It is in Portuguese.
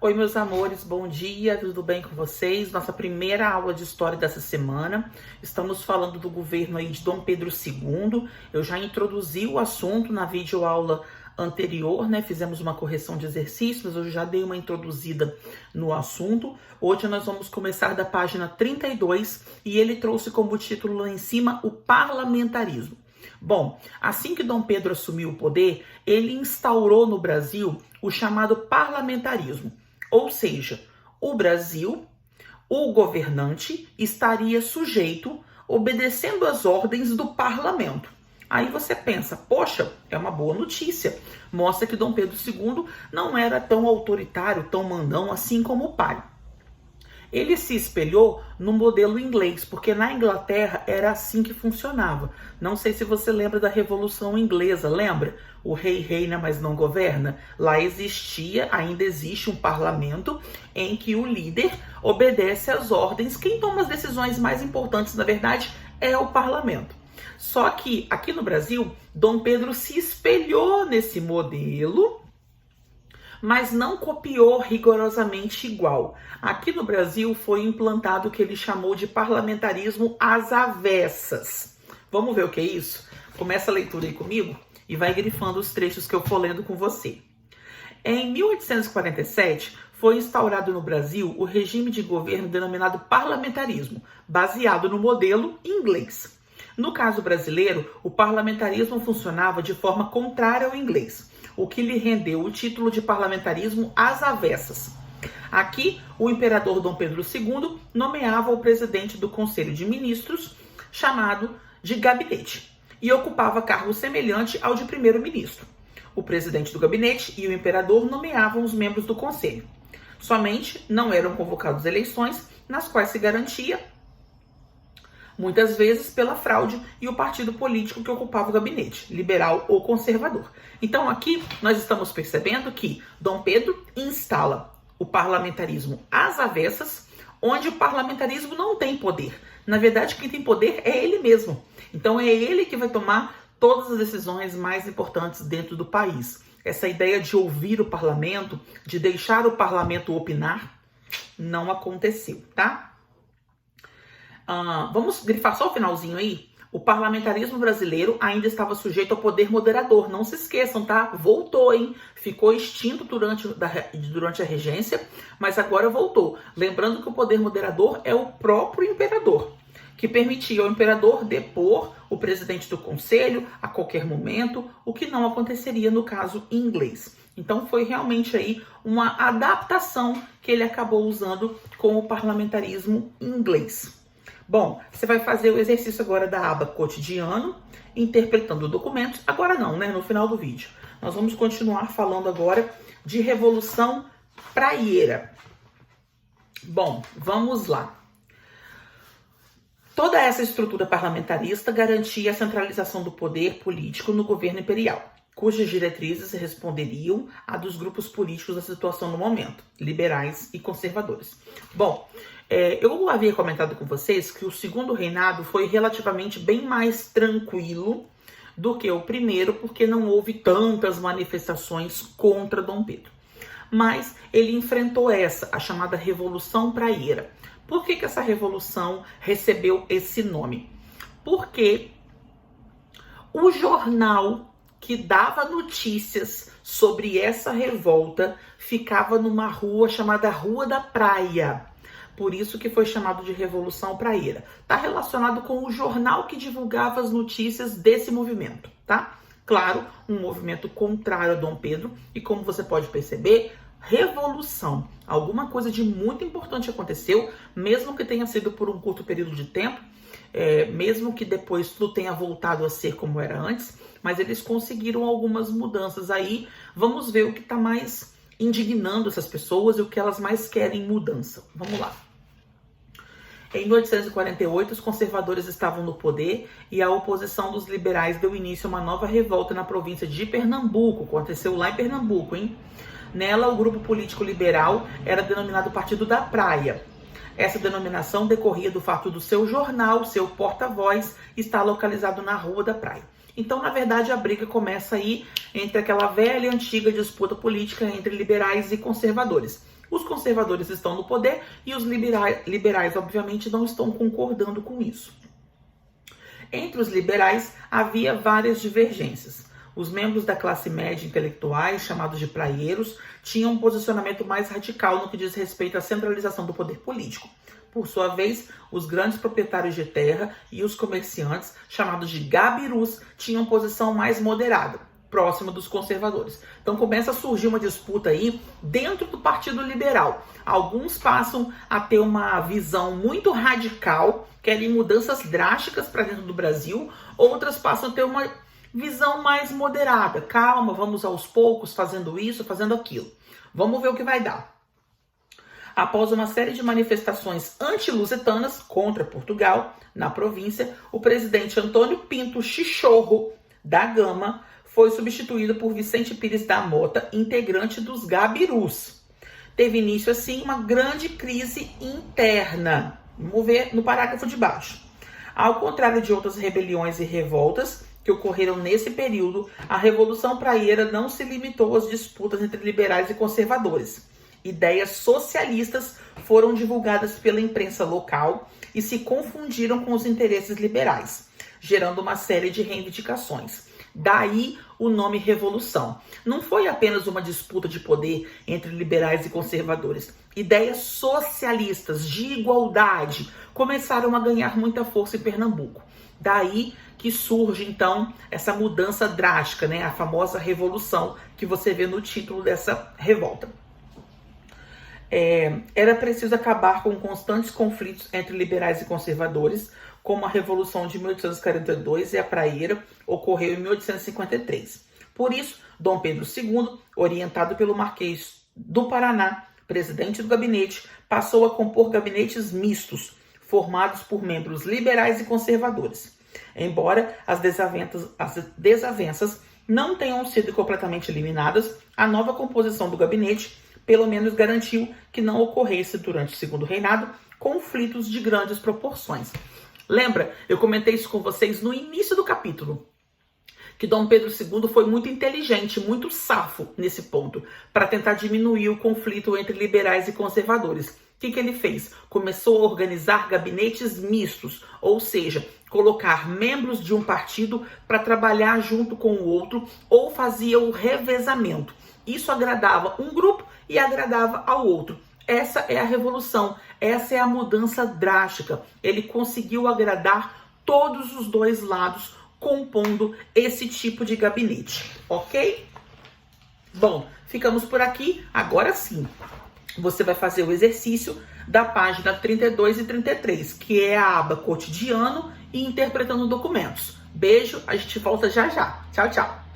Oi, meus amores, bom dia, tudo bem com vocês? Nossa primeira aula de história dessa semana. Estamos falando do governo aí de Dom Pedro II. Eu já introduzi o assunto na videoaula anterior, né? Fizemos uma correção de exercícios, eu já dei uma introduzida no assunto. Hoje nós vamos começar da página 32 e ele trouxe como título lá em cima o parlamentarismo. Bom, assim que Dom Pedro assumiu o poder, ele instaurou no Brasil o chamado parlamentarismo. Ou seja, o Brasil, o governante, estaria sujeito, obedecendo às ordens do parlamento. Aí você pensa, poxa, é uma boa notícia. Mostra que Dom Pedro II não era tão autoritário, tão mandão assim como o pai. Ele se espelhou no modelo inglês, porque na Inglaterra era assim que funcionava. Não sei se você lembra da Revolução Inglesa, lembra? O rei reina, mas não governa. Lá existia, ainda existe um parlamento em que o líder obedece às ordens. Quem toma as decisões mais importantes, na verdade, é o parlamento. Só que aqui no Brasil, Dom Pedro se espelhou nesse modelo, mas não copiou rigorosamente igual. Aqui no Brasil foi implantado o que ele chamou de parlamentarismo às avessas. Vamos ver o que é isso? Começa a leitura aí comigo e vai grifando os trechos que eu for lendo com você. Em 1847, foi instaurado no Brasil o regime de governo denominado parlamentarismo, baseado no modelo inglês. No caso brasileiro, o parlamentarismo funcionava de forma contrária ao inglês, o que lhe rendeu o título de parlamentarismo às avessas. Aqui, o imperador Dom Pedro II nomeava o presidente do Conselho de Ministros, chamado de gabinete, e ocupava cargo semelhante ao de primeiro-ministro. O presidente do gabinete e o imperador nomeavam os membros do conselho. Somente não eram convocadas eleições, nas quais se garantia, muitas vezes pela fraude e o partido político que ocupava o gabinete, liberal ou conservador. Então aqui nós estamos percebendo que Dom Pedro instala o parlamentarismo às avessas, onde o parlamentarismo não tem poder. Na verdade, quem tem poder é ele mesmo. Então é ele que vai tomar todas as decisões mais importantes dentro do país. Essa ideia de ouvir o parlamento, de deixar o parlamento opinar, não aconteceu, tá? Vamos grifar só o finalzinho aí? O parlamentarismo brasileiro ainda estava sujeito ao poder moderador. Não se esqueçam, tá? Voltou, hein? Ficou extinto durante a regência, mas agora voltou. Lembrando que o poder moderador é o próprio imperador, que permitia ao imperador depor o presidente do conselho a qualquer momento, o que não aconteceria no caso inglês. Então foi realmente aí uma adaptação que ele acabou usando com o parlamentarismo inglês. Bom, você vai fazer o exercício agora da aba cotidiano, interpretando documentos. Agora não, né? No final do vídeo. Nós vamos continuar falando agora de Revolução Praieira. Bom, vamos lá. Toda essa estrutura parlamentarista garantia a centralização do poder político no governo imperial, cujas diretrizes responderiam a dos grupos políticos da situação no momento, liberais e conservadores. Bom, eu havia comentado com vocês que o segundo reinado foi relativamente bem mais tranquilo do que o primeiro, porque não houve tantas manifestações contra Dom Pedro. Mas ele enfrentou a chamada Revolução Praieira. Por que essa revolução recebeu esse nome? Porque o jornal que dava notícias sobre essa revolta ficava numa rua chamada Rua da Praia. Por isso que foi chamado de Revolução Praieira. Está relacionado com o jornal que divulgava as notícias desse movimento, tá? Claro, um movimento contrário a Dom Pedro. E como você pode perceber, revolução. Alguma coisa de muito importante aconteceu, mesmo que tenha sido por um curto período de tempo, mesmo que depois tudo tenha voltado a ser como era antes, mas eles conseguiram algumas mudanças aí. Vamos ver o que está mais indignando essas pessoas e o que elas mais querem mudança. Vamos lá. Em 1848, os conservadores estavam no poder e a oposição dos liberais deu início a uma nova revolta na província de Pernambuco. Aconteceu lá em Pernambuco, hein? Nela, o grupo político liberal era denominado Partido da Praia. Essa denominação decorria do fato do seu jornal, seu porta-voz, estar localizado na Rua da Praia. Então, na verdade, a briga começa aí entre aquela velha e antiga disputa política entre liberais e conservadores. Os conservadores estão no poder e os liberais, obviamente, não estão concordando com isso. Entre os liberais, havia várias divergências. Os membros da classe média intelectuais, chamados de praieiros, tinham um posicionamento mais radical no que diz respeito à centralização do poder político. Por sua vez, os grandes proprietários de terra e os comerciantes, chamados de gabirus, tinham posição mais moderada, próxima dos conservadores. Então começa a surgir uma disputa aí dentro do Partido Liberal. Alguns passam a ter uma visão muito radical, querem mudanças drásticas para dentro do Brasil, outras passam a ter uma visão mais moderada. Calma, vamos aos poucos fazendo isso, fazendo aquilo. Vamos ver o que vai dar. Após uma série de manifestações anti-lusitanas contra Portugal, na província, o presidente Antônio Pinto Chichorro da Gama foi substituído por Vicente Pires da Mota, integrante dos gabirus. Teve início, assim, uma grande crise interna. Vamos ver no parágrafo de baixo. Ao contrário de outras rebeliões e revoltas que ocorreram nesse período, a Revolução Praieira não se limitou às disputas entre liberais e conservadores. Ideias socialistas foram divulgadas pela imprensa local e se confundiram com os interesses liberais, gerando uma série de reivindicações. Daí o nome Revolução. Não foi apenas uma disputa de poder entre liberais e conservadores. Ideias socialistas de igualdade começaram a ganhar muita força em Pernambuco. Daí que surge, então, essa mudança drástica, né? A famosa Revolução que você vê no título dessa revolta. Era preciso acabar com constantes conflitos entre liberais e conservadores, como a Revolução de 1842 e a Praieira ocorreu em 1853. Por isso, Dom Pedro II, orientado pelo Marquês do Paraná, presidente do gabinete, passou a compor gabinetes mistos, formados por membros liberais e conservadores. Embora as desavenças não tenham sido completamente eliminadas, a nova composição do gabinete pelo menos garantiu que não ocorresse durante o Segundo Reinado conflitos de grandes proporções. Lembra? Eu comentei isso com vocês no início do capítulo, que Dom Pedro II foi muito inteligente, muito safo nesse ponto, para tentar diminuir o conflito entre liberais e conservadores. O que ele fez? Começou a organizar gabinetes mistos, ou seja, colocar membros de um partido para trabalhar junto com o outro, ou fazia o revezamento. Isso agradava um grupo e agradava ao outro. Essa é a revolução, essa é a mudança drástica. Ele conseguiu agradar todos os dois lados, compondo esse tipo de gabinete, ok? Bom, ficamos por aqui. Agora sim, você vai fazer o exercício da página 32 e 33, que é a aba Cotidiano e Interpretando Documentos. Beijo, a gente volta já já. Tchau, tchau.